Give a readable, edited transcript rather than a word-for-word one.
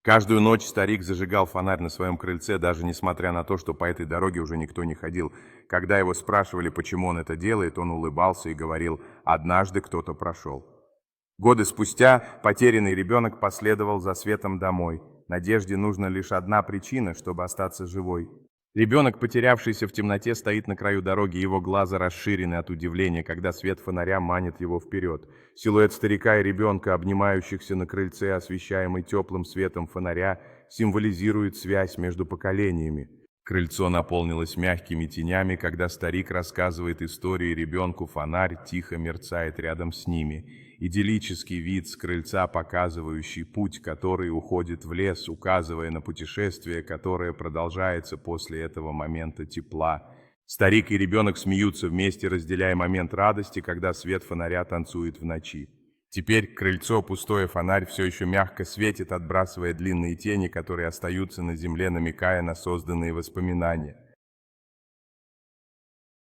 Каждую ночь старик зажигал фонарь на своем крыльце, даже несмотря на то, что по этой дороге уже никто не ходил. Когда его спрашивали, почему он это делает, он улыбался и говорил: «Однажды кто-то прошел». Годы спустя потерянный ребенок последовал за светом домой. Надежде нужна лишь одна причина, чтобы остаться живой. Ребенок, потерявшийся в темноте, стоит на краю дороги, его глаза расширены от удивления, когда свет фонаря манит его вперед. Силуэт старика и ребенка, обнимающихся на крыльце, освещаемый теплым светом фонаря, символизирует связь между поколениями. Крыльцо наполнилось мягкими тенями, когда старик рассказывает истории ребенку, фонарь тихо мерцает рядом с ними. Идиллический вид с крыльца, показывающий путь, который уходит в лес, указывая на путешествие, которое продолжается после этого момента тепла. Старик и ребенок смеются вместе, разделяя момент радости, когда свет фонаря танцует в ночи. Теперь крыльцо, пустое, фонарь все еще мягко светит, отбрасывая длинные тени, которые остаются на земле, намекая на созданные воспоминания.